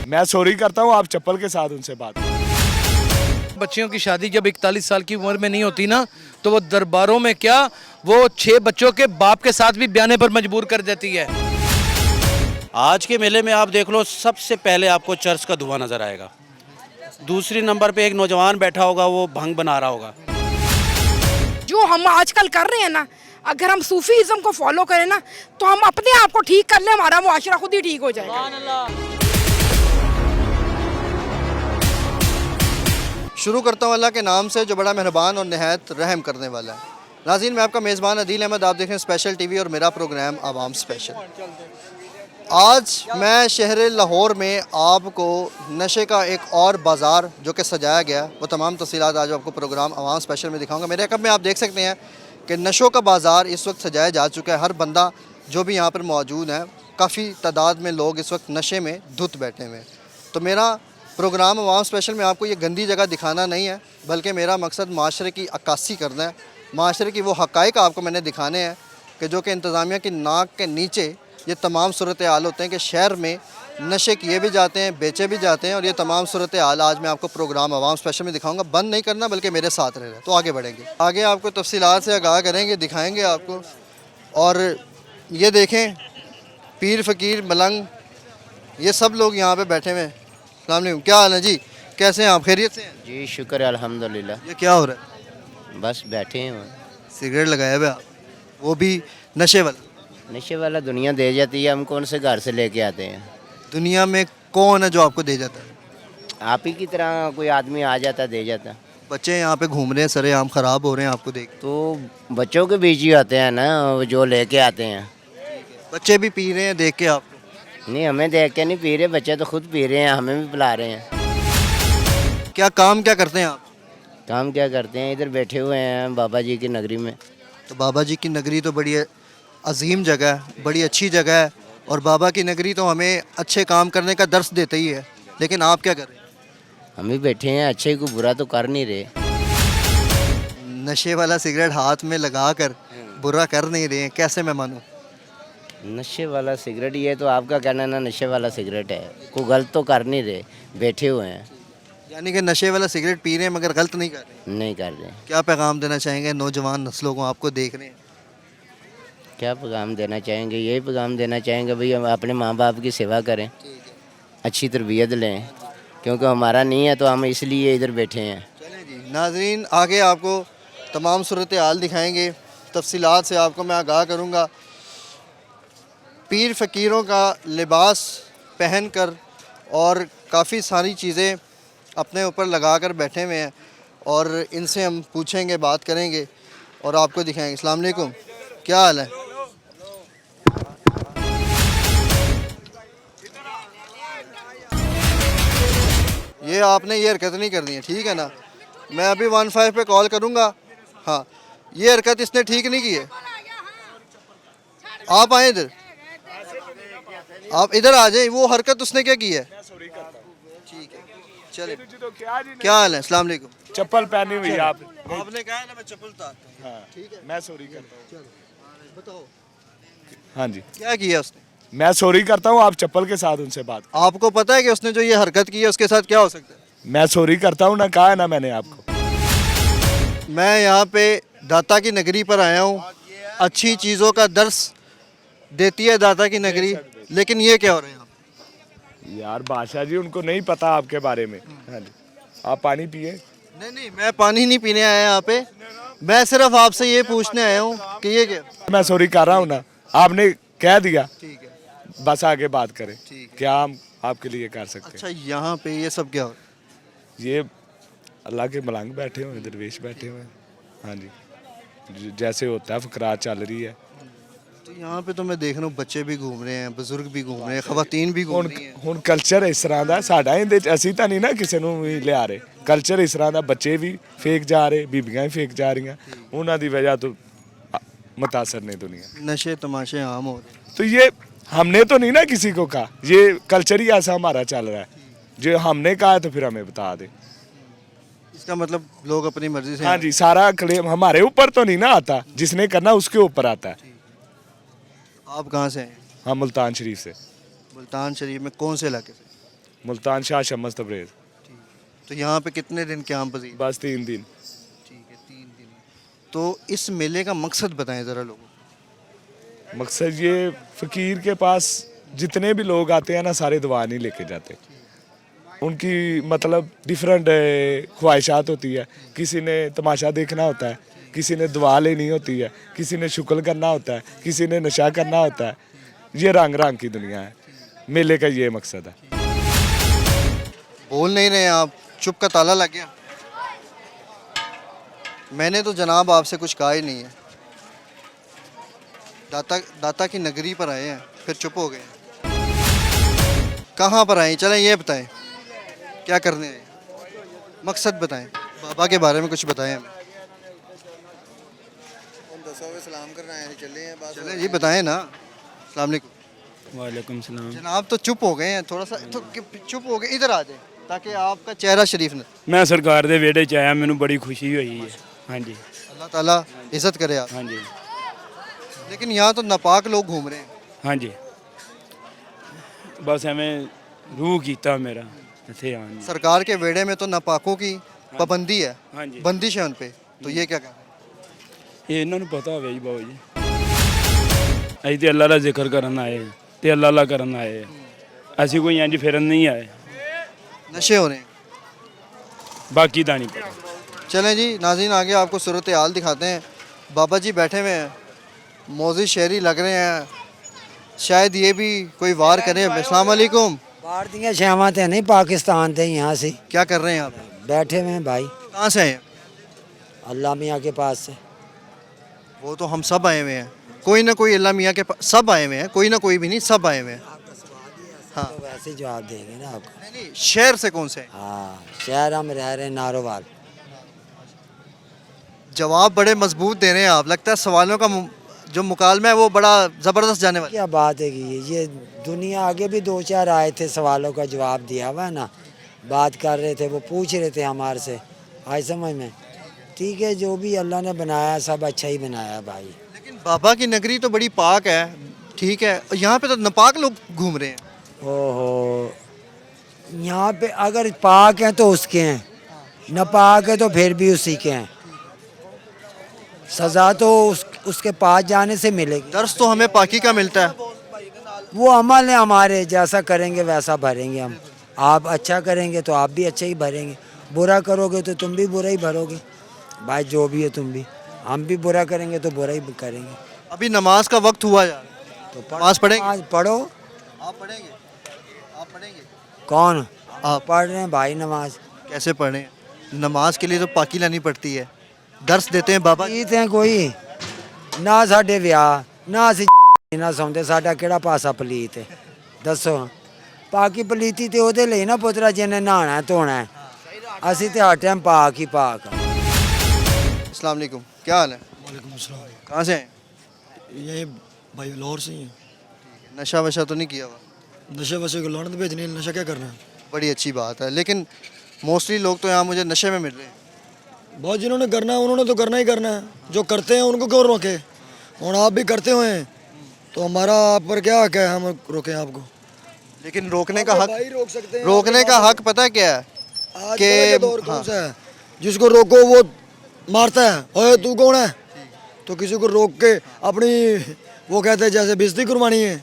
मैं सॉरी करता हूँ, आप चप्पल के साथ उनसे बात करें। बच्चियों की शादी जब 41 साल की उम्र में नहीं होती ना, तो वो दरबारों में क्या, वो 6 बच्चों के बाप के साथ भी ब्याने पर मजबूर कर देती है। आज के मेले में आप देख लो, सबसे पहले आपको चर्च का धुआं नजर आएगा। दूसरी नंबर पे एक नौजवान बैठा होगा, वो भंग बना रहा होगा। जो हम आजकल कर रहे हैं ना, अगर हम सूफीज़म को फॉलो करें ना, तो हम अपने आप को ठीक कर लें, हमारा मुआशरा खुद ही ठीक हो जाएगा। शुरू करता हूँ अल्लाह के नाम से जो बड़ा मेहरबान और नहायत रहम करने वाला है। नाज़रीन, मैं आपका मेज़बान अदील अहमद, आप देख रहे हैं स्पेशल टीवी और मेरा प्रोग्राम आवाम स्पेशल। आज मैं शहर लाहौर में आपको नशे का एक और बाज़ार जो कि सजाया गया, वो तमाम तफसीलात आज आपको प्रोग्राम आवाम स्पेशल में दिखाऊंगा। मेरे अकब में आप देख सकते हैं कि नशों का बाज़ार इस वक्त सजाया जा चुका है। हर बंदा जो भी यहाँ पर मौजूद है, काफ़ी तादाद में लोग इस वक्त नशे में धुत बैठे हुए हैं। तो मेरा प्रोग्राम आवाम स्पेशल में आपको ये गंदी जगह दिखाना नहीं है, बल्कि मेरा मकसद माशरे की अक्कासी करना है। माशरे की वो हक़ाइक़ आपको मैंने दिखाने हैं कि जो कि इंतज़ामिया की नाक के नीचे ये तमाम सूरत हाल होते हैं कि शहर में नशे किए भी जाते हैं, बेचे भी जाते हैं। और ये तमाम सूरत हाल आज मैं आपको प्रोग्राम आवाम स्पेशल में दिखाऊंगा। बंद नहीं करना, बल्कि मेरे साथ रह रहे। तो आगे बढ़ेंगे, आगे आपको तफसीलात से आगाह करेंगे, दिखाएंगे आपको। और ये देखें, पीर फ़कीर मलंग, ये सब लोग यहाँ पर बैठे हुए हैं। अस्सलाम वालेकुम, क्या हाल है जी, कैसे हैं आप, खैरियत से हैं? जी शुक्र है अल्हम्दुलिल्लाह। ये क्या हो रहा है? बस बैठे हैं। सिगरेट लगाए हुए आप, वो भी नशे वाला। नशे वाला दुनिया दे जाती है, हम कौन से घर से लेके आते हैं। दुनिया में कौन है जो आपको दे जाता है? आप ही की तरह कोई आदमी आ जाता दे जाता। बच्चे यहाँ पे घूम रहे हैं, सरेआम ख़राब हो रहे हैं आपको देख। तो बच्चों के बीच ही आते हैं ना, वो जो लेके आते हैं। बच्चे भी पी रहे हैं देख के आप? नहीं, हमें देख के नहीं पी रहे, बच्चे तो खुद पी रहे हैं, हमें भी पिला रहे हैं। क्या काम क्या करते हैं आप? काम क्या करते हैं, इधर बैठे हुए हैं बाबा जी की नगरी में। तो बाबा जी की नगरी तो बड़ी अजीम जगह है, बड़ी अच्छी जगह है। और बाबा की नगरी तो हमें अच्छे काम करने का दर्स देते ही है। लेकिन आप क्या कर रहे हैं? हम भी बैठे हैं, अच्छे को बुरा तो कर नहीं रहे। नशे वाला सिगरेट हाथ में लगा कर बुरा कर नहीं रहे हैं, कैसे मैं मानूं? नशे वाला सिगरेट, ये तो आपका कहना ना, नशे वाला सिगरेट है, कोई गलत तो कर नहीं रहे, बैठे हुए हैं। यानी कि नशे वाला सिगरेट पी रहे हैं मगर गलत नहीं कर रहे? नहीं कर रहे। क्या पैगाम देना चाहेंगे नौजवान नस्लों को, आपको देख रहे हैं? क्या पैगाम देना चाहेंगे, यही पैगाम देना चाहेंगे भाई, हम अपने माँ बाप की सेवा करें, अच्छी तरबियत लें, क्योंकि हमारा नहीं है तो हम इसलिए इधर बैठे हैं। चलें जी नाजरीन, आगे आपको तमाम सूरत हाल दिखाएंगे, तफसीलात से आपको मैं आगाह करूँगा। पीर फ़कीरों का लिबास पहन कर और काफ़ी सारी चीज़ें अपने ऊपर लगा कर बैठे हुए हैं, और इनसे हम पूछेंगे, बात करेंगे और आपको दिखाएंगे। अस्सलाम वालेकुम, क्या हाल है? ये आपने ये हरकत नहीं करनी है, ठीक है ना? मैं अभी 15 पे कॉल करूँगा। हाँ, ये हरकत इसने ठीक नहीं की है। आप आए इधर, आप इधर आ जाए। वो हरकत उसने क्या की है? ठीक है, चले। क्या हाल है? अस्सलाम वालेकुम। चप्पल पहनी हुई है आपने। आपने कहा है ना मैं चप्पल उतारता हूं। हाँ, ठीक है, मैं सॉरी करता हूँ। चलो बताओ हाँ जी, क्या किया उसने? मैं सॉरी करता हूँ, आप चप्पल के साथ उनसे बात करें। आपको पता है कि उसने जो ये हरकत की है उसके साथ क्या हो सकता है? मैं सॉरी करता हूँ ना, कहा है ना मैंने आपको। मैं यहाँ पे दाता की नगरी पर आया हूँ। अच्छी चीज़ों का दर्स देती है दाता की नगरी, लेकिन ये क्या हो रहा है? यार बादशाह जी, उनको नहीं पता आपके बारे में। हाँ जी, आप पानी पिए। नहीं, मैं पानी नहीं पीने आया यहाँ पे। मैं सिर्फ आपसे ये पूछने आया हूँ कि ये क्या। मैं सॉरी कर रहा हूँ ना, आपने कह दिया, ठीक है, बस आगे बात करें। ठीक है। क्या हम आपके लिए कर सकते हैं? अच्छा, यहाँ पे ये सब क्या हो रहा है? ये अल्लाह के मलंग बैठे हुए हैं, दरवेश बैठे हुए हैं। हाँ जी, जैसे होता है फकरात चल रही है। तो यहाँ पे तो मैं देख रहा हूँ बच्चे भी घूम रहे हैं, बुजुर्ग भी घूम रहे हैं, खवातीन भी घूम रही हैं। ਹੁਣ ਕਲਚਰ ਇਸ ਤਰ੍ਹਾਂ ਦਾ ਸਾਡਾ, ਇਹਦੇ ਚ ਅਸੀਂ ਤਾਂ ਨਹੀਂ ਨਾ ਕਿਸੇ ਨੂੰ ਵੀ ਲਿਆ ਰਹੇ। ਕਲਚਰ ਇਸ ਤਰ੍ਹਾਂ ਦਾ, ਬੱਚੇ ਵੀ ਫੇਕ ਜਾ ਰਹੇ, ਬੀਬੀਆਂ ਵੀ ਫੇਕ ਜਾ ਰਹੀਆਂ, ਉਹਨਾਂ ਦੀ ਵਜ੍ਹਾ ਤੋਂ मुतासर नहीं दुनिया। नशे तमाशे आम हो रहे हैं। तो ये हमने तो नहीं ना किसी को कहा, ये कल्चर ही ऐसा हमारा चल रहा है। जो हमने कहा है तो फिर हमें बता दे। इसका मतलब लोग अपनी मर्जी से। हाँ जी, सारा क्लेम हमारे ऊपर तो नहीं ना आता, जिसने करना उसके ऊपर आता है। आप कहाँ से हैं? हम मुल्तान शरीफ से। मुल्तान शरीफ में कौन से इलाके से? मुल्तान शाह शमस तबरेज़। तो यहाँ पे कितने दिन क्याम पजीर? बस 3 दिन। ठीक है, 3 दिन। तो इस मेले का मकसद बताएं ज़रा लोगों को। मकसद ये फ़कीर के पास जितने भी लोग आते हैं ना सारे दुआ नहीं लेके जाते। उनकी मतलब डिफरेंट ख्वाहिशात होती है। किसी ने तमाशा देखना होता है, किसी ने दुआ लेनी होती है, किसी ने शुक्र करना होता है, किसी ने नशा करना होता है। ये रंग रंग की दुनिया है। मेले का ये मकसद है। बोल नहीं रहे आप, चुप का ताला लग गया। मैंने तो जनाब आपसे कुछ कहा ही नहीं है। दाता की नगरी पर आए हैं फिर चुप हो गए। कहाँ पर आए? चलें ये बताएं, क्या करने आए? मकसद बताएं, बाबा के बारे में कुछ बताएं हमें। सलाम करना है, चलें ये बताएं ना। अस्सलाम वालेकुम। वालेकुम सलाम। जनाब तो चुप हो गए हैं, थोड़ा सा तो चुप हो गए। इधर आ जाए ताकि आपका चेहरा शरीफ न। मैं सरकार दे वेड़े च आया, मैनू बड़ी खुशी हुई है। हाँ जी, अल्लाह ताला इज्जत करे आप। हाँ जी, लेकिन यहाँ तो नापाक लोग घूम रहे हैं। हाँ जी। बस एवें रूह कीता मेरा इत्थे आन दी। सरकार के वेड़े में तो नापाकों की पाबंदी है, हाँ जी, बंदिश है उन पे। तो ये क्या कहना है? ये इन्हों पता होवे जी बाबू जी। असीं ते अल्लाह दा जिक्र करन आए हैं ते अल्लाह ला करन आए हैं। असीं कोई इंज फिरन नहीं आए, नशे हो रहे हैं। बाकी दा नहीं पता। चलें जी नाज़रीन, आगे आपको सूरत हाल दिखाते हैं। बाबा जी बैठे हुए हैं, मौजी शहरी लग रहे हैं। शायद ये भी कोई वार करें। अस्सलाम वालेकुम। बाहर दियाँ छावां ते नहीं, पाकिस्तान थे। यहाँ से क्या कर रहे हैं आप? बैठे हुए हैं भाई, कहाँ से आए हैं? अल्लाह मियाँ के पास से। वो तो हम सब आए हुए हैं, कोई ना कोई अल्लाह मियाँ के पास सब आए हुए हैं, कोई ना कोई भी नहीं, सब आए हुए हैं। हाँ तो वैसे जवाब देंगे ना आपको। नहीं, शहर से कौन से हैं? हाँ, शहर हम रह रहे हैं नारोवाल। जवाब बड़े मजबूत दे रहे हैं आप। लगता है सवालों का जो मुकालमा है वो बड़ा ज़बरदस्त जाने वाला है। क्या बात है कि ये दुनिया आगे भी 2-4 आए थे, सवालों का जवाब दिया हुआ है ना। बात कर रहे थे, वो पूछ रहे थे हमारे से। आज समझ में ठीक है, जो भी अल्लाह ने बनाया सब अच्छा ही बनाया भाई। लेकिन बाबा की नगरी तो बड़ी पाक है, ठीक है, यहाँ पे तो नापाक लोग घूम रहे हैं। ओहो, यहाँ पे अगर पाक हैं तो उसके हैं, नापाक है तो फिर भी उसी के हैं। सज़ा तो उसके पास जाने से मिलेगी। दर्स तो हमें पाकी का मिलता है। वो अमल है हमारे, जैसा करेंगे वैसा भरेंगे हम। आप अच्छा करेंगे तो आप भी अच्छा ही भरेंगे, बुरा करोगे तो तुम भी बुरा ही भरोगे भाई। जो भी है तुम भी, हम भी बुरा करेंगे तो बुरा ही करेंगे। अभी नमाज का वक्त हुआ यार, तो नमाज पढ़ेंगे? आज पढ़ो। आप पढ़ेंगे? आप पढ़ेंगे? कौन? आप पढ़ रहे हैं भाई नमाज। कैसे पढ़ रहे हैं? नमाज के लिए तो पाकी लानी पड़ती है। दर्स देते हैं बाबा। ईद है कोई ना साढ़े ब्याह ना असी ना सौंदे, साडा केड़ा पासा पलीत है दसो। पाकी पलीती ते ओदे लिए ना पुत्रा जिन्हें नहाना है धोना है। असी ते हर टाइम पाक ही पाक। अस्सलाम वालेकुम, क्या हाल है? वालेकुम अस्सलाम। कहाँ से हैं? यही भाई लाहौर से ही हैं। नशा वशा तो नहीं किया हुआ? नशे वशे को लानत भेजनी है, नशा क्या करना है। बड़ी अच्छी बात है, लेकिन मोस्टली लोग तो यहाँ मुझे नशे में मिल रहे हैं। बहुत जिन्होंने करना है उन्होंने तो करना ही करना है, जो करते हैं उनको क्यों रोके। और आप भी करते हुए हैं तो हमारा आप पर क्या हक है हम रोकें आपको। लेकिन रोकने का आप हक, भाई रोक सकते हैं। रोकने का हक पता है क्या है? आज कि का दौर कौन हाँ। सा है जिसको रोको वो मारता है। ओए तू कौन है? तो किसी को रोक के अपनी वो कहते हैं जैसे बेइज्जती करवानी है।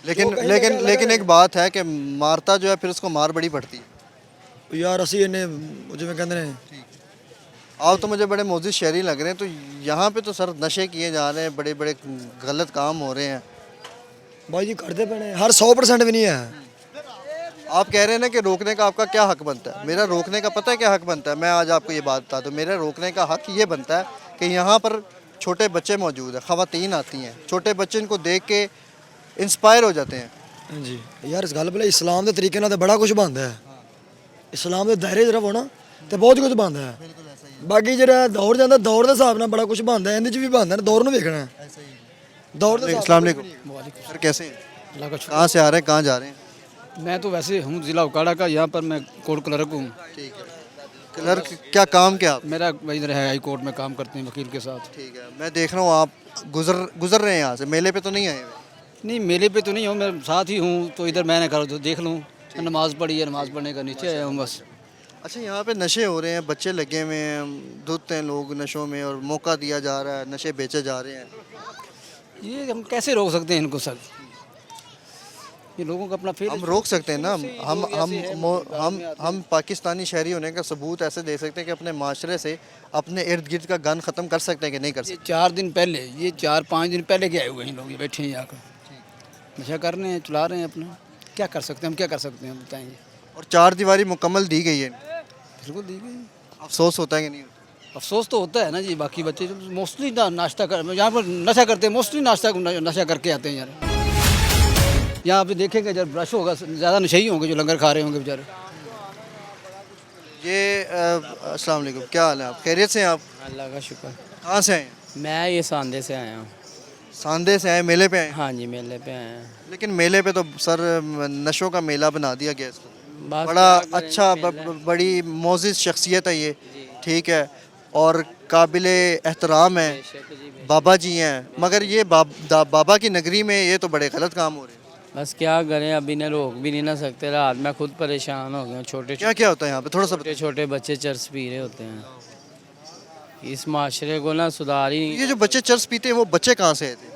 लेकिन वो कहीं ना लेकिन कहीं लेकिन अलग एक बात है कि मारता जो है फिर उसको मार बड़ी पड़ती है। यार असी इन्हें मुझे में कहते हैं। आप तो मुझे बड़े मोजिज़ शहरी लग रहे हैं। तो यहाँ पे तो सर नशे किए जा रहे हैं, बड़े बड़े गलत काम हो रहे हैं। भाई जी करते पड़े हर 100% भी नहीं है। आप कह रहे हैं ना कि रोकने का आपका क्या हक बनता है? मेरा रोकने का पता है क्या हक बनता है? मैं आज आपको ये बात बता दूँ। मेरा रोकने का हक ये बनता है कि यहाँ पर छोटे बच्चे मौजूद हैं, ख़वातीन आती हैं, छोटे बच्चे इनको देख के इंस्पायर हो जाते हैं। जी यार इस गल भले इस्लाम के तरीके नाल बड़ा कुछ बनता है। इस्लाम के दायरे च रहो ना तो बहुत कुछ बनता है। बाकी जो दौर जाता दौर के हिसाब से बड़ा कुछ बनता है, इहदे च भी बनता है। दौर में देखना है दौर के हिसाब अस्सलाम वालेकुम सर, कैसे हैं? कहाँ से आ रहे हैं, कहाँ जा रहे हैं? मैं तो वैसे हूँ ज़िला उकाड़ा का, यहाँ पर मैं कोर्ट क्लर्क हूँ। ठीक है। क्लर्क क्या काम क्या आप? मेरा इधर है हाई कोर्ट में काम करते हैं वकील के साथ। ठीक है। मैं देख रहा हूँ आप गुजर रहे हैं यहाँ से, मेले पे तो नहीं आए हुए? नहीं मेले पे तो नहीं हूँ, मैं साथ ही हूँ, तो इधर मैंने कहा तो देख लूँ। नमाज़ पढ़ी है, नमाज़ पढ़ने का नीचे आया हूँ बस। अच्छा, यहाँ पे नशे हो रहे हैं, बच्चे लगे हुए हैं, धुत हैं लोग नशों में और मौका दिया जा रहा है, नशे बेचे जा रहे हैं। ये हम कैसे रोक सकते हैं इनको सर? ये लोगों का अपना फिर हम रोक सकते हैं ना, हम पाकिस्तानी शहरी होने का सबूत ऐसे दे सकते हैं कि अपने माशरे से अपने इर्द गिर्द का गन ख़त्म कर सकते हैं कि नहीं कर ये सकते। 4 दिन पहले, ये 4-5 दिन पहले के आए हुए हैं लोग, ये बैठे हैं यहाँ पर नशा कर रहे हैं, चला रहे हैं अपना। क्या कर सकते हैं हम, क्या कर सकते हैं बताएंगे? और 4 दीवारी मुकम्मल दी गई है, बिल्कुल दी गई। अफसोस होता है कि नहीं? अफसोस तो होता है ना जी। बाकी बच्चे मोस्टली नाश्ता कर, यहाँ पर नशा करते हैं, मोस्टली नशा करके आते हैं यार। यहाँ पे देखेंगे जब रश होगा ज़्यादा नशे ही होंगे जो लंगर खा रहे होंगे बेचारे। ये अस्सलाम वालेकुम, क्या हाल है? आप खैरियत से हैं? आप अल्लाह का शुक्र। कहाँ से आए हैं? मैं ये सांदे से आया हूँ। सांदे से आए, मेले पे आए हैं? हाँ जी, मेले पे आए हैं। लेकिन मेले पे तो सर नशों का मेला बना दिया गया इसको। बस बड़ा क्या करें, अच्छा मेला बड़ी मोअज़्ज़िज़ शख्सियत है ये, ठीक है, और काबिले एहतराम है, बाबा जी हैं, मगर ये बाबा की नगरी में ये तो बड़े गलत काम हो रहे हैं। बस क्या करें, अभी ने रोक भी नहीं ना सकते। रात में खुद परेशान हो गया हूँ। छोटे क्या क्या होता है यहाँ पे, थोड़ा सा छोटे छोटे बच्चे चर्स पी रहे होते हैं। इस माशरे को ना सुधार ही नहीं। ये जो बच्चे चर्स पीते हैं वो बच्चे कहाँ से थे?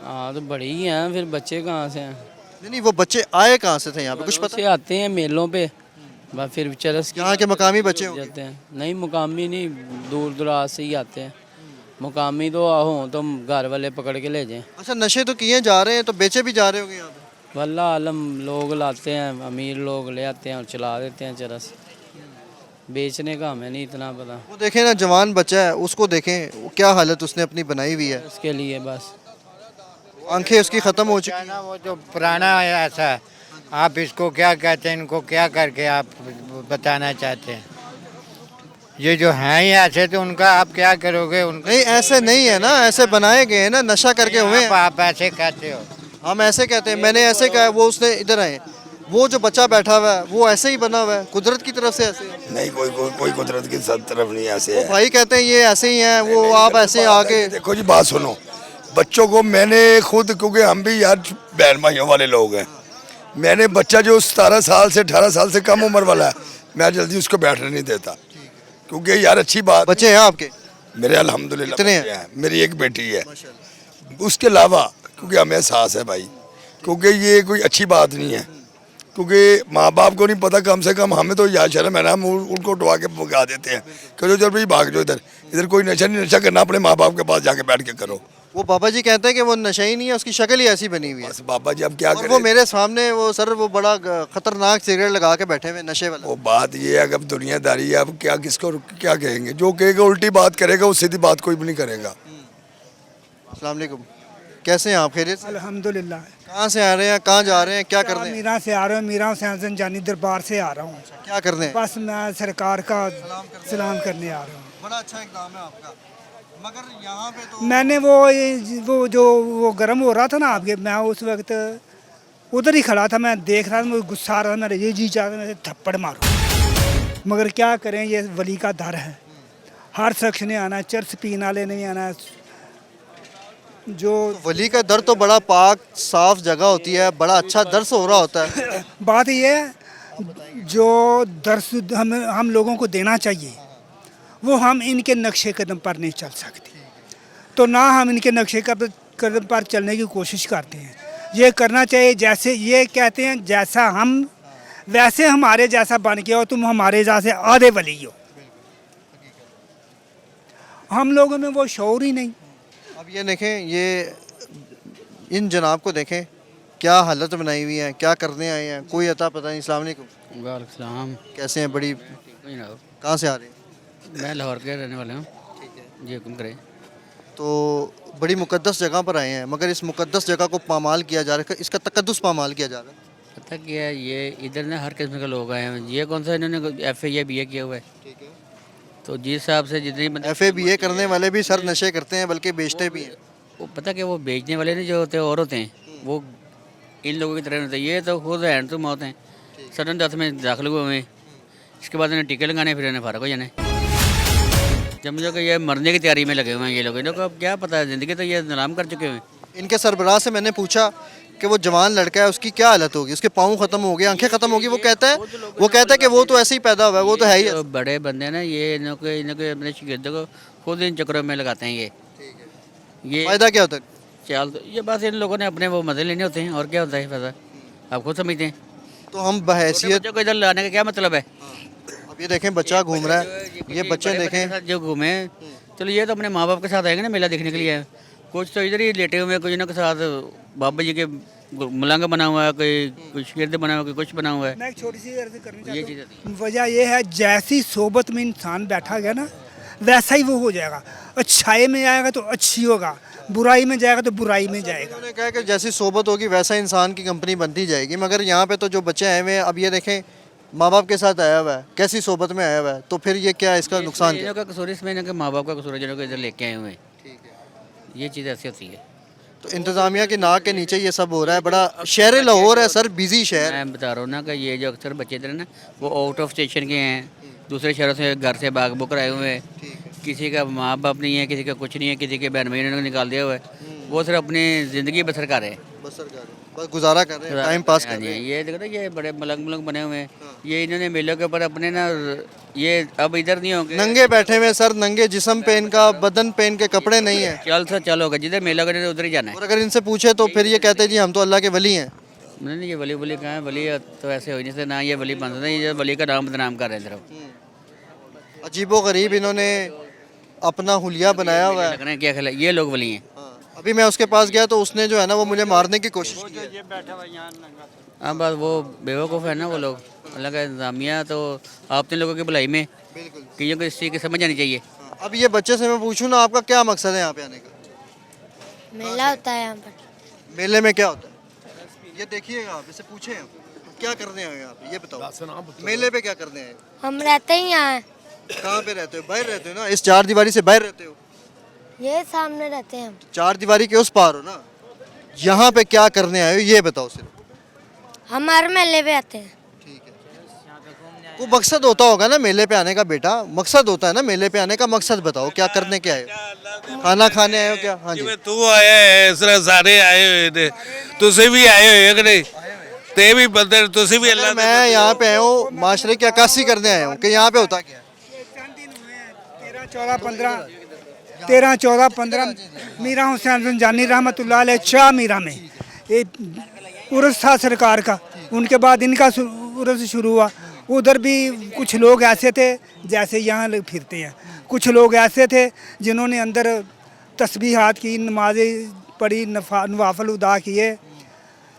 हाँ तो बड़ी ही हैं, फिर बच्चे कहाँ से हैं? नहीं, वो बच्चे आए कहाँ से थे यहाँ पे, कुछ पता? से आते हैं मेलों पे, बस फिर चरस यहाँ के मकामी बच्चे होंगे? जाते हैं। नहीं, मुकामी नहीं, दूर दराज से ही आते हैं। मुकामी तो हो तो घर वाले पकड़ के ले जाएं। अच्छा, नशे तो किए जा रहे हैं, तो बेचे भी जा रहे होंगे यहाँ पे? वल्ला आलम लोग लाते हैं, अमीर लोग ले आते हैं और चला देते हैं चरस। बेचने का हमें नहीं इतना पता। वो देखें ना, जवान बच्चा है, उसको देखें वो क्या हालत उसने अपनी बनाई हुई है। उसके लिए बस आंखें उसकी ख़त्म हो चुकी हैं। ना वो जो पुराना है ऐसा, आप इसको क्या कहते हैं, इनको क्या करके आप बताना चाहते हैं? ये जो हैं ही ऐसे, तो उनका आप क्या करोगे? उनका नहीं, ऐसे नहीं है ना, ऐसे बनाए गए हैं ना, नशा करके हुए हैं। आप ऐसे कहते हो? हम ऐसे कहते हैं, मैंने ऐसे कहा, वो उसने इधर आए, वो जो बच्चा बैठा हुआ है वो ऐसे ही बना हुआ है, कुदरत की तरफ से ऐसे है। नहीं, कोई कुदरत की सब तरफ नहीं ऐसे है। भाई कहते हैं ये ऐसे ही हैं, वो आप ऐसे आगे। देखो जी, बात सुनो, बच्चों को मैंने खुद, क्योंकि हम भी यार बहन भाइयों वाले लोग हैं, मैंने बच्चा जो 17 साल से 18 साल से कम उम्र वाला है, मैं जल्दी उसको बैठने नहीं देता, क्योंकि यार अच्छी बात। बच्चे हैं आपके? मेरे अल्हम्दुलिल्लाह कितने हैं? बच्चे हैं। मेरी एक बेटी है। उसके अलावा क्योंकि हमें एहसास है भाई, क्योंकि ये कोई अच्छी बात नहीं है, क्योंकि माँ बाप को नहीं पता, कम से कम हमें तो याद शर्म है ना, हम उनको उठवा के भगा देते हैं कि चलो भाई भाग जाओ इधर, इधर कोई नशा नहीं, नशा करना अपने माँ बाप के पास जाके बैठ के करो। वो बाबा जी कहते हैं कि वो नशा ही नहीं है, उसकी शक्ल ही ऐसी बनी हुई है। बस बाबा जी अब क्या और करें? वो मेरे सामने वो सर वो बड़ा खतरनाक सिगरेट लगा के बैठे हुए नशे वाला। वो बात ये है कि अब दुनियादारी है, अब क्या किसको क्या कहेंगे? जो कहेगा उल्टी बात करेगा, वो सीधी बात कोई भी नहीं करेगा। अस्सलाम वालेकुम, कैसे हैं आप? खैरियत से? अल्हम्दुलिल्लाह। कहाँ से आ रहे हैं, कहाँ जा रहे हैं, क्या कर रहे हैं? मीरा से आ रहा हूँ, मीरा हुसैन जंजानी दरबार से आ रहा हूँ। क्या कर रहे हैं? बस मैं सरकार का सलाम करने आ रहा हूँ। बड़ा अच्छा इक़दाम है आपका, मगर यहाँ पे तो मैंने वो जो गर्म हो रहा था ना आपके, मैं उस वक्त उधर ही खड़ा था, मैं देख रहा था, मुझे गुस्सा आ रहा था, मेरा ये जी चाह रहा था मैं थप्पड़ मारूं, मगर क्या करें, ये वली का दर है। हर शख्स ने आना, चर्च पीने वाले नहीं आना। जो वली का दर तो बड़ा पाक साफ जगह होती है, बड़ा अच्छा दर्स हो रहा होता है। बात ये है, जो दर्स हम लोगों को देना चाहिए, वो हम इनके नक्शे कदम पर नहीं चल सकते, तो ना हम इनके नक्शे कदम पर चलने की कोशिश करते हैं। ये करना चाहिए, जैसे ये कहते हैं जैसा हम वैसे हमारे जैसा बन के हो, तुम हमारे जैसे आधे वली हो। हम लोगों में वो शऊर ही नहीं। अब ये देखें, ये इन जनाब को देखें, क्या हालत बनाई हुई है, क्या करने आए हैं, कोई अता पता नहीं। अस्सलाम वालेकुम। वालेकुम। कैसे हैं? बड़ी कहाँ से आ रहे हैं? मैं लाहौर के रहने वाला हूँ। जी हुक्म करें। तो बड़ी मुकद्दस जगह पर आए हैं, मगर इस मुकद्दस जगह को पामाल किया जा रहा है, इसका तकद्दुस पामाल किया जा रहा है। पता क्या है, ये इधर ना हर किस्म के लोग आए हैं। ये कौन सा इन्होंने FA या BA किया हुआ है? तो जिस हिसाब से जितने बंदे FA BA करने वाले भी सर नशे करते हैं, बल्कि बेचते भी हैं। वो पता क्या, वो बेचने वाले नहीं जो होते हैं और होते हैं, वो इन लोगों की तरह होते हैं। ये तो खुद हैंड टू माउथ हैं, सडन डेथ में दाखिल हुए हुए, इसके बाद इन्हें टीके लगाने, फिर इन्हें फ़र्क हो जाने। जब मुझे कि ये मरने की तैयारी में लगे हुए हैं ये लोग, इनको अब क्या पता है, ज़िंदगी तो ये नीलाम कर चुके हुए हैं। इनके सरबराह से मैंने पूछा कि वो जवान लड़का है उसकी क्या हालत होगी, उसके पाँव ख़त्म हो गए, आंखें ख़त्म होगी, वो कहता है कि वो तो ऐसे ही पैदा हुआ है, वो तो है ही। बड़े बंदे ना ये इनको अपने शागिर्दों को खुद इन चक्करों में लगाते हैं। ये फ़ायदा क्या होता है? चल ये बस इन लोगों ने अपने वो मज़े लेने होते हैं, और क्या होता है फायदा, आप खुद समझते हैं। तो हम बहैसियत बच्चों को इधर लाने का क्या मतलब है? अब ये देखें बच्चा घूम रहा है, ये बच्चे बड़े देखें के साथ जो घूमे, चलो ये तो अपने माँ बाप के साथ आएंगे ना मेला देखने के लिए। कुछ तो इधर ही लेटे हुए हैं, कुछ इनके साथ बाबा जी के मलंग बना हुआ है, कोई गिरद बना हुआ है, कोई कुछ बना हुआ है। मैं एक छोटी सी अर्ज करनी ये चाहता चीज़ हूँ। वजह यह है जैसी सोबत में इंसान बैठा गया ना वैसा ही वो हो जाएगा। अच्छाई में आएगा तो अच्छी होगा, बुराई में जाएगा तो बुराई में जाएगा। उन्होंने कहा कि जैसी सोबत होगी वैसा इंसान की कंपनी बनती जाएगी। मगर यहाँ पे तो जो बच्चे आए हुए हैं, अब ये देखें माँ बाप के साथ आया हुआ है, कैसी सोबत में आया हुआ है, तो फिर ये क्या है, इसका नुकसान क्या? इनका कसूर इसमें इनके माँ बाप का कसूर है, जिनको इधर लेके आए हुए हैं। ठीक है। ये चीज़ ऐसी होती है। तो इंतज़ामिया की नाक के नीचे ये सब हो रहा है। बड़ा शहर लाहौर है सर, बिजी शहर। मैं बता रहा हूँ ना कि ये जो अक्सर बच्चे इधर ना वो आउट ऑफ स्टेशन के हैं, दूसरे शहरों से घर से भाग बुक आए हुए हैं। किसी का माँ बाप नहीं है, किसी का कुछ नहीं है, किसी के बहन भाई ने निकाल दिया हुआ है। वो सिर्फ अपनी ज़िंदगी बसर कर रहे हैं, बस गुजारा कर रहे हैं, टाइम पास कर रहे हैं। ये देखो ना ये बड़े मलंग बने हुए हैं। ये इन्होंने मेलों के ऊपर अपने ना ये अब इधर नहीं होंगे, नंगे बैठे हुए सर, नंगे जिस्म पे इनका बदन पे इनके कपड़े नहीं है। चल सर चल होगा, जिधर मेला करे उधर ही जाना है। और अगर इनसे पूछे तो फिर ये कहते हैं जी हम तो अल्लाह के वली हैं। नहीं ये वली कहाँ है, वली तो ऐसे हो जैसे ना ये वली बन सकते हैं, ये वली का नाम बदनाम कर रहे हैं सिर्फ। अजीबो गरीब इन्होंने अपना हुलिया बनाया हुआ है। लग रहे हैं क्या ख्याल है, ये लोग वली हैं। अभी मैं उसके पास गया तो उसने जो है ना वो मुझे मारने की कोशिश की है। हाँ बस वो बेवकूफ़ है ना वो लोग। अल्लाह का इंतजामिया तो आपने लोगों की भलाई में कि ये इस चीज़ की समझ आनी चाहिए। अब ये बच्चे से मैं पूछूं ना आपका क्या मकसद है यहाँ पे आने का? मेला होता है यहाँ पर। मेले में क्या होता है? ये देखिएगा आप, इसे पूछे आप क्या करने आए हैं आप, ये बताओ मेले पे क्या करने आए? हम रहते ही यहाँ हैं। कहाँ पे रहते हो? बाहर रहते हो ना, इस चार दीवारी से बाहर रहते हो? ये सामने रहते हैं हम। चार दीवारी के उस पार हो ना, यहाँ पे क्या करने आए हो ये बताओ सिर्फ। हमारे मेले पे आते हैं। वो मकसद होता होगा ना मेले पे आने का बेटा, मकसद होता है ना मेले पे आने का, मकसद बताओ क्या करने के आए हो? खाना खाने आए हो क्या? हाँ जी। तू आया है, इस तरह सारे आए हुए थे, तुझे भी आए हुए कि नहीं? ते भी बंदे तुझे भी अल्लाह। मैं यहाँ पे आया हूँ माशरे की अक्कासी करने आया हूँ कि यहाँ पे होता क्या है। 13, 14, 15 मीरा हुसैन रंजानी रहमतुल्लाह अलैह शाह मीरा में ये उर्स था सरकार का, उनके बाद इनका उर्स शुरू हुआ। उधर भी कुछ लोग ऐसे थे जैसे यहाँ लोग फिरते हैं, कुछ लोग ऐसे थे जिन्होंने अंदर तस्बीहात की, नमाज़ें पढ़ी, नवाफल अदा किए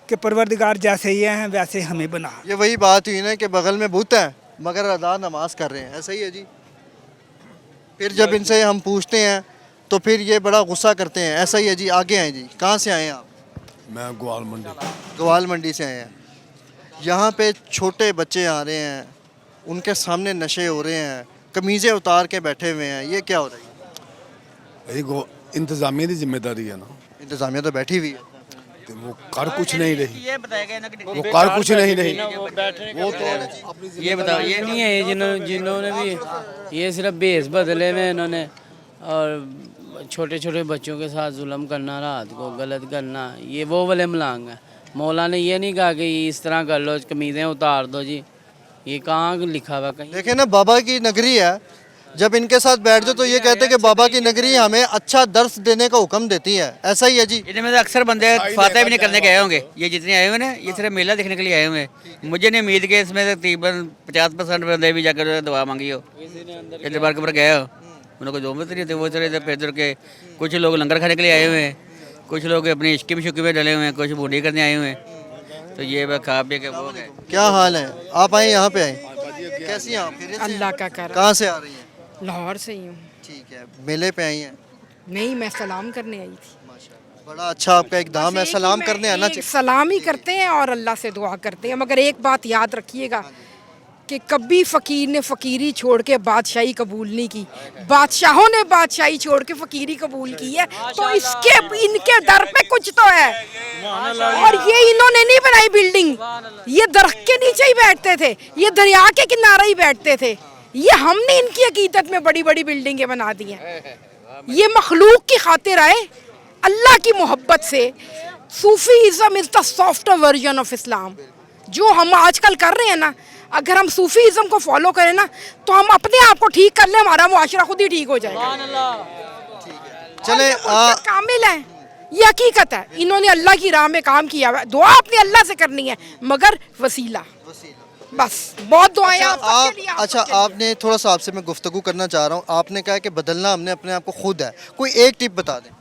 कि परवरदिगार जैसे ये हैं वैसे हमें बना। ये वही बात हुई ना कि बगल में बुत है मगर अदा नमाज कर रहे हैं, ऐसा ही है जी। फिर जब इनसे हम पूछते हैं तो फिर ये बड़ा गुस्सा करते हैं, ऐसा ही है जी। आगे आए जी, कहाँ से आए हैं आप? मैं ग्वाल मंडी। ग्वाल मंडी से आए हैं। यहाँ पे छोटे बच्चे आ रहे हैं, उनके सामने नशे हो रहे हैं, कमीज़ें उतार के बैठे हुए हैं, ये क्या हो रहा है? ये इंतजामिया की जिम्मेदारी है ना। इंतजामिया तो बैठी हुई है, तो वो कर कुछ नहीं रही, ये बताएगा ना कि वो कर कुछ नहीं रही। वो तो ये बताओ, ये नहीं है जिन्होंने भी ये सिर्फ भेस बदले में इन्होंने, और छोटे छोटे बच्चों के साथ जुल्म करना, रात को गलत करना, ये वो वाले मलांग हैं। मौला ने ये नहीं कहा कि इस तरह कर लो, कमीज़ें उतार दो जी, ये कहाँ लिखा हुआ कहीं? देखे ना बाबा की नगरी है, जब इनके साथ बैठ जाओ तो ये कहते हैं कि बाबा की नगरी हमें अच्छा दर्स देने का हुक्म देती है, ऐसा ही है जी। इनमें से अक्सर बंदे फातह भी नहीं करने के आए होंगे, ये जितने आए हुए ना ये सिर्फ मेला देखने के लिए आए हुए हैं। मुझे नहीं उम्मीद कि इसमें से तकरीबन 50% बंदे भी जाकर दुआ मांगी हो, ये दरबार के ऊपर गए हो, उनको जो मत नहीं थे वो चले फिर इधर के। कुछ लोग लंगर खाने के लिए आए हुए हैं, कुछ लोग अपनी इश्की में शुक्की में डले हुए हैं, कुछ बूढ़ी करने आए हुए हैं। तो ये बस खा पी के वो गए। क्या हाल है? आप आए यहाँ पे आए, कैसी हैं आप? अल्लाह का कर। कहाँ से आ रही हैं? लाहौर से ही हूँ। ठीक है, मेले पे आई हैं? नहीं, मैं सलाम करने आई थी। बड़ा अच्छा आपका एकदम है, सलाम करने आना चाहिए। सलाम ही करते हैं और अल्लाह से दुआ करते हैं, मगर एक बात याद रखिएगा कि कभी फ़कीर ने फ़कीरी छोड़ के बादशाही कबूल नहीं की, बादशाहों ने बादशाही छोड़ के फ़कीरी कबूल की है। तो इसके इनके दर पे कुछ तो है। और ये इन्होंने नहीं बनाई बिल्डिंग, ये दरख्त के नीचे ही बैठते थे, ये दरिया के किनारे ही बैठते थे। ये हमने इनकी अकीदत में बड़ी बड़ी बिल्डिंगे बना दी हैं। ये मखलूक की खातिर आए, अल्लाह की मोहब्बत से, Sufism is the soft version of Islam. जो हम आजकल कर रहे हैं ना, अगर हम सूफीज़म को फॉलो करें ना तो हम अपने आप को ठीक कर लें, हमारा मुआशरा खुद ही ठीक हो जाएगा। चले कामिल है, ये हकीकत है। इन्होंने अल्लाह की राह में काम किया हुआ है। दुआ अपने अल्लाह से करनी है, मगर वसीला बस। बहुत दुआएं अच्छा, आपने थोड़ा सा आपसे मैं गुफ्तगू करना चाह रहा हूँ। आपने कहा कि बदलना हमने अपने आप को खुद है, कोई एक टिप बता दें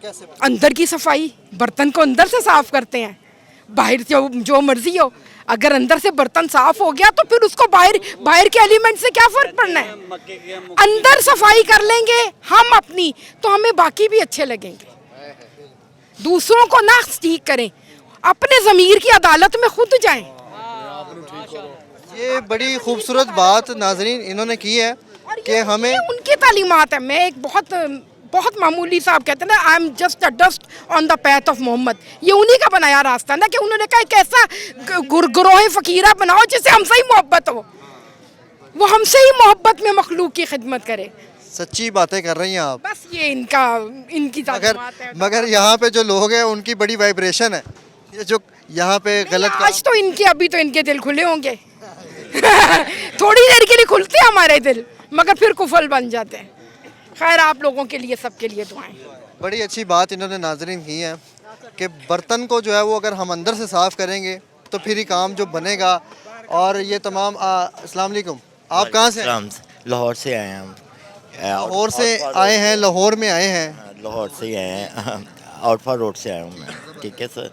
कैसे? अंदर की सफाई, बर्तन को अंदर से साफ करते हैं, बाहर से जो मर्जी हो। अगर अंदर से बर्तन साफ हो गया तो फिर उसको बाहर के एलिमेंट से क्या फर्क पड़ना है। अंदर सफाई कर लेंगे हम अपनी, तो हमें बाकी भी अच्छे लगेंगे। दूसरों को ना ठीक करें, अपने ज़मीर की अदालत में खुद जाएं। ये बड़ी खूबसूरत बात नाजरीन इन्होंने की है कि हमें उनकी तालीमात है। मैं एक बहुत मामूली साहब कहते हैं ना, I am just a dust on the path of Mohammed. ये उन्हीं का बनाया रास्ता ना, कि उन्होंने कहा एक ऐसा गुरगरोह फकीरा बनाओ जिससे हमसे ही मोहब्बत हो, वो हमसे ही मोहब्बत में मखलूक की खिदमत करे। सच्ची बातें कर रही हैं आप। बस ये इनकी तालीमात है। मगर यहाँ पे जो लोग हैं उनकी बड़ी वाइब्रेशन है, ये जो यहाँ पे गलत आज तो इनके अभी तो इनके दिल खुले होंगे थोड़ी देर के लिए खुलते हैं हमारे दिल, मगर फिर कुफल बन जाते हैं। खैर, आप लोगों के लिए, सबके लिए दुआएं। बड़ी अच्छी बात इन्होंने नाजरीन की है कि बर्तन को जो है वो अगर हम अंदर से साफ़ करेंगे तो फिर ही काम जो बनेगा। और ये तमाम अस्सलाम वालेकुम, आप कहाँ से? लाहौर से आए हैं हम। लाहौर से आए हैं? लाहौर में आए हैं? लाहौर से ही आए हैं, आउटफा रोड से आया हूँ मैं। ठीक है सर।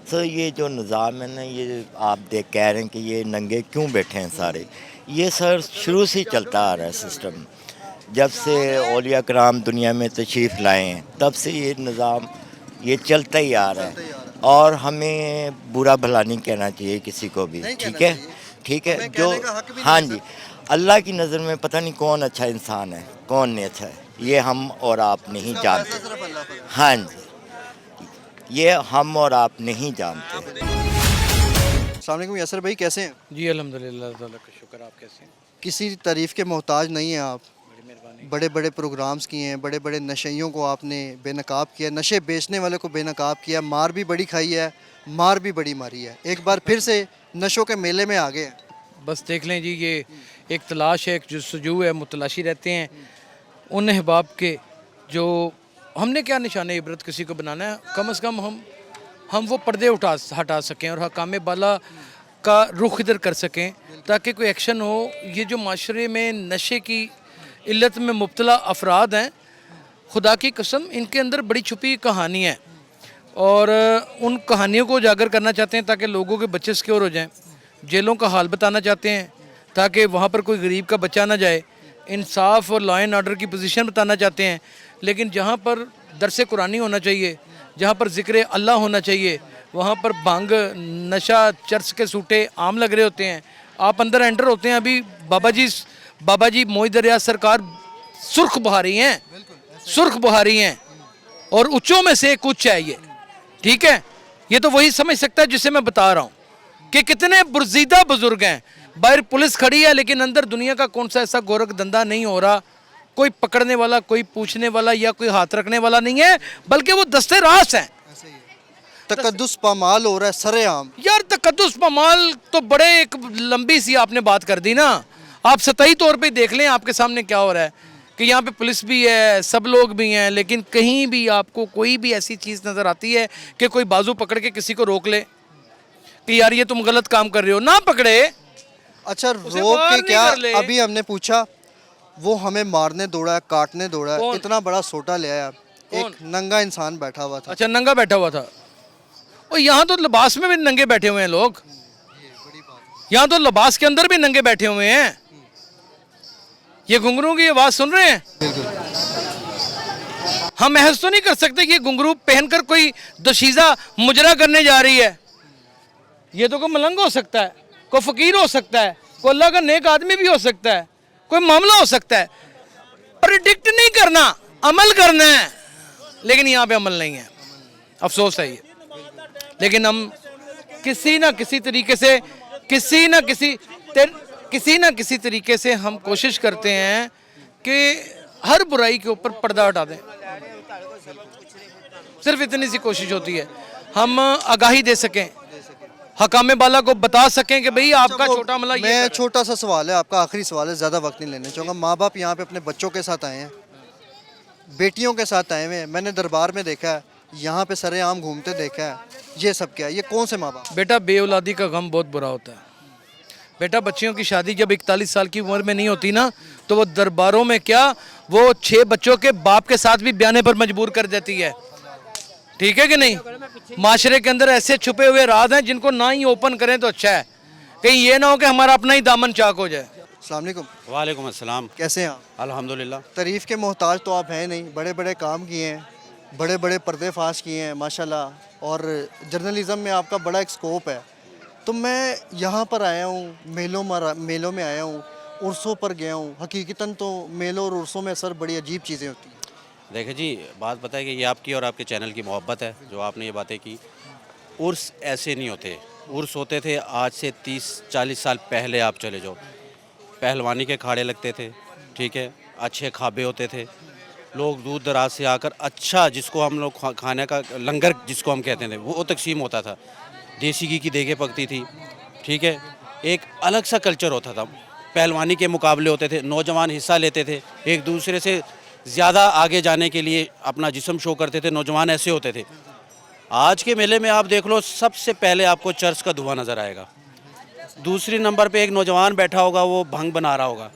सर, ये जो निज़ाम है ना, ये आप कह रहे हैं कि ये नंगे क्यों बैठे हैं सारे, ये सर शुरू से ही चलता आ रहा है सिस्टम। जब से औलिया कराम दुनिया में तशरीफ़ लाए हैं तब से ये निज़ाम ये चलता ही आ रहा है। और हमें बुरा भला नहीं कहना चाहिए किसी को भी। ठीक है, ठीक है। जो हाँ जी, अल्लाह की नज़र में पता नहीं कौन अच्छा इंसान है, कौन नहीं अच्छा है, ये हम और आप नहीं जानते। हाँ जी, ये हम और आप नहीं जानते। अस्सलाम वालेकुम यासर भाई, कैसे हैं? जी अल्हम्दुलिल्लाह, ताला का शुक्र। आप कैसे हैं? किसी तारीफ़ के मोहताज नहीं हैं आप। बड़े बड़े प्रोग्राम्स किए हैं, बड़े बड़े नशइयों को आपने बेनकाब किया, नशे बेचने वाले को बेनकाब किया, मार भी बड़ी खाई है, मार भी बड़ी मारी है। एक बार फिर से नशों के मेले में आ गए हैं। बस देख लें जी, ये एक तलाश है, एक जस्तजू है, मुतलाशी रहते हैं उन अहबाब के जो हमने क्या निशाने इबरत किसी को बनाना है। कम से कम हम वो पर्दे हटा सकें और हकाम बाला का रुख इधर कर सकें, ताकि कोई एक्शन हो। ये जो माशरे में नशे की इल्लत में मुब्तला अफराद हैं, खुदा की कसम इनके अंदर बड़ी छुपी कहानी है, और उन कहानियों को उजागर करना चाहते हैं ताकि लोगों के बच्चे सिक्योर हो जाएं। जेलों का हाल बताना चाहते हैं ताकि वहाँ पर कोई गरीब का बच्चा ना जाए। इंसाफ और लॉ एंड ऑर्डर की पोजीशन बताना चाहते हैं। लेकिन जहाँ पर दरसे कुरानी होना चाहिए, जहाँ पर ज़िक्र अल्लाह होना चाहिए, वहाँ पर भांग, नशा, चर्च के सूटे आम लग रहे होते हैं। आप अंदर एंटर होते हैं, अभी बाबा जी मोहित दरिया सरकार सुर्ख बुहारी हैं और उच्चों में से एक उच्च है ये। ठीक है, ये तो वही समझ सकता है जिसे मैं बता रहा हूँ कि कितने बुर्जीदा बुजुर्ग हैं। बाहर पुलिस खड़ी है लेकिन अंदर दुनिया का कौन सा ऐसा गोरख धंधा नहीं हो रहा, कोई पकड़ने वाला, कोई पूछने वाला या कोई हाथ रखने वाला नहीं है, बल्कि वो दस्ते रास हैं। तकद्दुस पामाल हो रहा है सरेआम। यार तकद्दुस पामाल तो बड़े एक लंबी सी आपने बात कर दी ना। आप सतही तौर पे देख लें आपके सामने क्या हो रहा है कि यहाँ पे पुलिस भी है, सब लोग भी हैं, लेकिन कहीं भी आपको कोई भी ऐसी चीज़ नज़र आती है कि कोई बाजू पकड़ के किसी को रोक ले कि यार ये तुम गलत काम कर रहे हो, ना पकड़े। अच्छा, रोक के क्या? अभी हमने पूछा, वो हमें मारने दौड़ा है, काटने दौड़ा है, इतना बड़ा सोटा ले आया, एक नंगा इंसान बैठा हुआ था। अच्छा, नंगा बैठा हुआ था। और यहाँ तो लिबास में भी नंगे बैठे हुए हैं लोग, यहाँ तो लिबास के अंदर भी नंगे बैठे हुए हैं। ये घुंघरू की आवाज़ सुन रहे हैं? हम महसूस तो नहीं कर सकते कि ये घुंघरू पहनकर कोई दोशीज़ा मुजरा करने जा रही है। ये तो कोई मलंग हो सकता है, कोई फ़कीर हो सकता है, कोई अल्लाह का नेक आदमी भी हो सकता है, कोई मामला हो सकता है। प्रेडिक्ट नहीं करना, अमल करना है। लेकिन यहाँ पे अमल नहीं है, अफसोस है ये। लेकिन हम किसी ना किसी तरीके से किसी ना किसी तरीके से हम कोशिश करते हैं कि हर बुराई के ऊपर पर्दा हटा दें। सिर्फ इतनी सी कोशिश होती है, हम आगाही दे सकें, हकामे बाला को बता सकें कि भाई आपका वो छोटा अमला ये मैं कर रहा है। छोटा सा सवाल है आपका, आखिरी सवाल है, ज़्यादा वक्त नहीं लेना चाहूँगा। माँ बाप यहाँ पे अपने बच्चों के साथ आए हैं, बेटियों के साथ आए हुए हैं, मैंने दरबार में देखा है, यहाँ पे सरेआम घूमते देखा है, ये सब क्या है? ये कौन से माँ बाप? बेटा बेऔलादी का गम बहुत बुरा होता है बेटा। बच्चियों की शादी जब 41 साल की उम्र में नहीं होती ना, तो वो दरबारों में क्या, वो 6 बच्चों के बाप के साथ भी ब्याने पर मजबूर कर देती है। ठीक है कि नहीं? माशरे के अंदर ऐसे छुपे हुए राज हैं जिनको ना ही ओपन करें तो अच्छा है, कहीं ये ना हो कि हमारा अपना ही दामन चाक हो जाए। अस्सलाम वालेकुम। वालेकुम अस्सलाम। कैसे हैं आप? अल्हम्दुलिल्लाह। तारीफ़ के मोहताज तो आप हैं नहीं, बड़े बड़े काम किए हैं, बड़े बड़े पर्दे फाश किए हैं माशाल्लाह, और जर्नलिज़म में आपका बड़ा एक स्कोप है। तो मैं यहाँ पर आया हूँ, मेलों में आया हूँ, उर्सों पर गया हूँ। हकीकतन तो मेलों और उर्सों में सर बड़ी अजीब चीज़ें होती हैं। देखिए जी, बात पता है कि ये आपकी और आपके चैनल की मोहब्बत है जो आपने ये बातें की। उर्स ऐसे नहीं होते। उर्स होते थे आज से 30-40 साल पहले, आप चले जाओ, पहलवानी के अखाड़े लगते थे, ठीक है, अच्छे खाबे होते थे, लोग दूर दराज से आकर अच्छा, जिसको हम लोग खाने का लंगर जिसको हम कहते थे, वो तकसीम होता था। देसी घी की देगे पकती थी, ठीक है, एक अलग सा कल्चर होता था। पहलवानी के मुकाबले होते थे, नौजवान हिस्सा लेते थे, एक दूसरे से ज़्यादा आगे जाने के लिए अपना जिस्म शो करते थे, नौजवान ऐसे होते थे। आज के मेले में आप देख लो, सबसे पहले आपको चर्च का धुआं नज़र आएगा, दूसरी नंबर पे एक नौजवान बैठा होगा, वो भंग बना रहा होगा।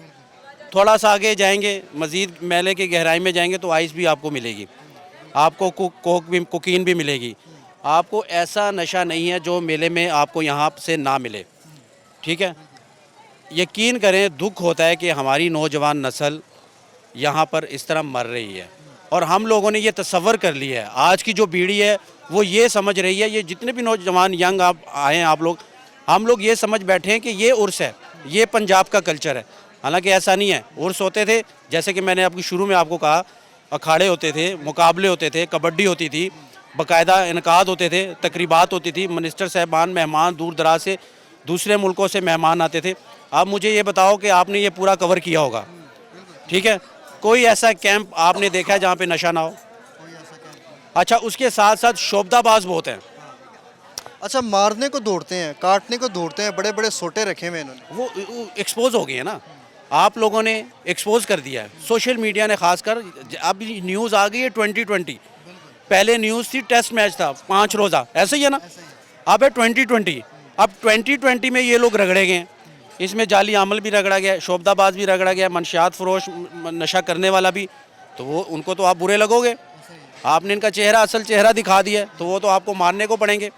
थोड़ा सा आगे जाएंगे, मज़ीद मेले की गहराई में जाएंगे तो आइस भी आपको मिलेगी, आपको कोकीन भी मिलेगी। आपको ऐसा नशा नहीं है जो मेले में आपको यहाँ से ना मिले, ठीक है। यकीन करें, दुख होता है कि हमारी नौजवान नस्ल यहाँ पर इस तरह मर रही है, और हम लोगों ने ये तसव्वुर कर लिया है। आज की जो पीढ़ी है वो ये समझ रही है, ये जितने भी नौजवान यंग आप आए हैं, आप लोग, हम लोग ये समझ बैठे हैं कि ये उर्स है, ये पंजाब का कल्चर है। हालांकि ऐसा नहीं है। उर्स होते थे, जैसे कि मैंने आपकी शुरू में आपको कहा, अखाड़े होते थे, मुकाबले होते थे, कबड्डी होती थी, बाकायदा इनकाद होते थे, तकरीबात होती थी, मिनिस्टर साहबान, मेहमान दूर दराज से, दूसरे मुल्कों से मेहमान आते थे। अब मुझे ये बताओ कि आपने ये पूरा कवर किया होगा, ठीक है, कोई ऐसा कैंप आपने देखा है जहाँ पे नशा ना हो? अच्छा, उसके साथ साथ शोबदाबाज बहुत हैं। अच्छा, मारने को दौड़ते हैं, काटने को दौड़ते हैं, बड़े बड़े सोटे रखे हुए इन्होंने। वो एक्सपोज हो गए हैं ना, आप लोगों ने एक्सपोज कर दिया है, सोशल मीडिया ने खासकर। अब न्यूज़ आ गई है 2020, पहले न्यूज़ थी टेस्ट मैच था 5 रोज़ा, ऐसे ही है ना। अब है 2020, अब 2020 में ये लोग रगड़े गए, इसमें जाली अमल भी रगड़ा गया, शोबदाबाज भी रगड़ा गया, मनशियात फरोश, नशा करने वाला भी। तो वो उनको तो आप बुरे लगोगे, आपने इनका चेहरा, असल चेहरा दिखा दिया, तो वो तो आपको मारने को पड़ेंगे।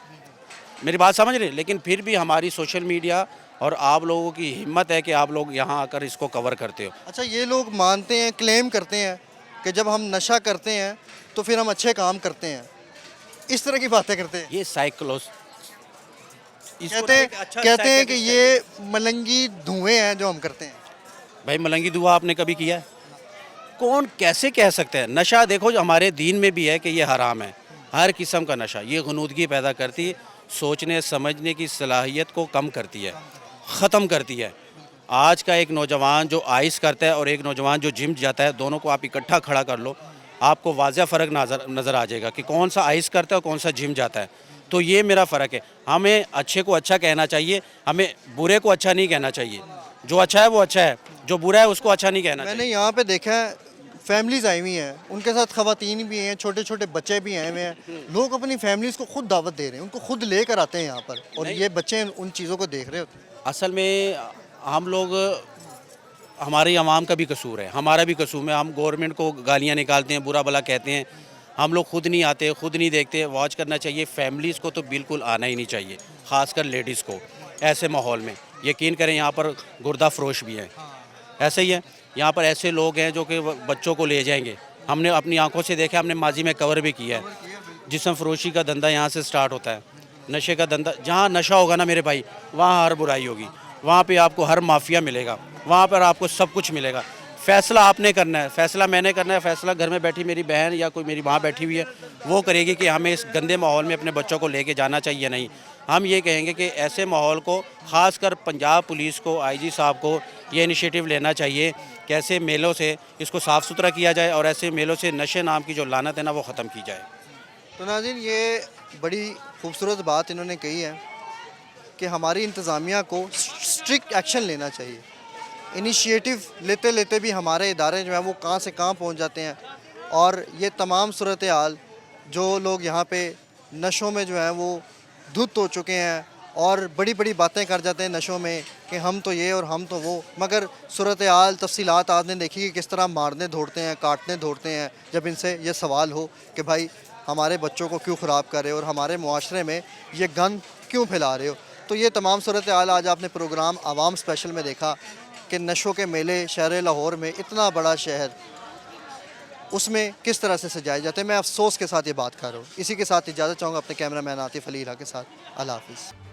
मेरी बात समझ रहे? लेकिन फिर भी हमारी सोशल मीडिया और आप लोगों की हिम्मत है कि आप लोग यहाँ आकर इसको कवर करते हो। अच्छा, ये लोग मानते हैं, क्लेम करते हैं कि जब हम नशा करते हैं तो फिर हम अच्छे काम करते हैं, इस तरह की बातें करते हैं। ये साइकोलॉज कहते हैं कि ये मलंगी धुएं हैं जो हम करते हैं। भाई, मलंगी धुआं आपने कभी किया है? कौन कैसे कह सकते हैं? नशा देखो, जो हमारे दीन में भी है कि ये हराम है, हर किस्म का नशा। ये गुनूदगी पैदा करती है, सोचने समझने की सलाहियत को कम करती है, ख़त्म करती है। आज का एक नौजवान जो आइस करता है और एक नौजवान जो जिम जाता है, दोनों को आप इकट्ठा खड़ा कर लो, आपको वाज़ह फ़र्क नज़र आ जाएगा कि कौन सा आइस करता है और कौन सा जिम जाता है। तो ये मेरा फ़र्क है। हमें अच्छे को अच्छा कहना चाहिए, हमें बुरे को अच्छा नहीं कहना चाहिए। जो अच्छा है वो अच्छा है, जो बुरा है उसको अच्छा नहीं कहना चाहिए। मैंने यहाँ पे देखा है, फैमिलीज आई हुई हैं, उनके साथ ख़वातीन भी हैं, छोटे छोटे बच्चे भी आए हुए हैं। लोग अपनी फैमिलीज को खुद दावत दे रहे हैं, उनको खुद लेकर आते हैं यहाँ पर, और ये बच्चे उन चीज़ों को देख रहे होते हैं। असल में हम लोग, हमारी आवाम का भी कसूर है, हमारा भी कसूर है। हम गवर्नमेंट को गालियाँ निकालते हैं, बुरा भला कहते हैं, हम लोग खुद नहीं आते, खुद नहीं देखते। वॉच करना चाहिए। फैमिलीज़ को तो बिल्कुल आना ही नहीं चाहिए, ख़ासकर लेडीज़ को ऐसे माहौल में। यकीन करें, यहाँ पर गुर्दा फरोश भी हैं, ऐसे ही है। यहाँ पर ऐसे लोग हैं जो कि बच्चों को ले जाएंगे। हमने अपनी आंखों से देखा, हमने माजी में कवर भी किया है। जिस्म फरोशी का धंधा यहाँ से स्टार्ट होता है, नशे का धंधा। जहाँ नशा होगा ना मेरे भाई, वहाँ हर बुराई होगी, वहाँ पे आपको हर माफिया मिलेगा, वहाँ पर आपको सब कुछ मिलेगा। फ़ैसला आपने करना है, फ़ैसला मैंने करना है, फ़ैसला घर में बैठी मेरी बहन या कोई मेरी माँ बैठी हुई है वो करेगी कि हमें इस गंदे माहौल में अपने बच्चों को लेके जाना चाहिए या नहीं। हम ये कहेंगे कि ऐसे माहौल को, ख़ासकर पंजाब पुलिस को, आईजी साहब को ये इनिशिएटिव लेना चाहिए कि ऐसे मेलों से इसको साफ़ सुथरा किया जाए और ऐसे मेलों से नशे नाम की जो लानत है ना वो ख़त्म की जाए। तो नाज़रीन, ये बड़ी खूबसूरत बात इन्होंने कही है कि हमारी इंतज़ामिया को स्ट्रिक्ट एक्शन लेना चाहिए। इनिशिएटिव लेते लेते भी हमारे इदारे जो हैं वो कहाँ से कहाँ पहुँच जाते हैं, और ये तमाम सूरत हाल जो लोग यहाँ पे नशों में जो हैं वो धुत हो चुके हैं और बड़ी बड़ी बातें कर जाते हैं नशों में कि हम तो ये और हम तो वो, मगर सूरत हाल तफसीलात आपने देखी कि किस तरह मारने दौड़ते हैं, काटने दौड़ते हैं जब इनसे ये सवाल हो कि भाई हमारे बच्चों को क्यों ख़राब कर रहे हो और हमारे मुआशरे में ये गंद क्यों फैला रहे हो। तो ये तमाम सूरत हाल आज आपने प्रोग्राम आवाम स्पेशल में देखा कि नशों के मेले शहर लाहौर में, इतना बड़ा शहर, उसमें किस तरह से सजाए जाते हैं। मैं अफसोस के साथ ये बात कर रहा हूँ। इसी के साथ इजाज़त चाहूँगा अपने कैमरा मैन आतिफ अली के साथ। अल्लाह हाफिज़।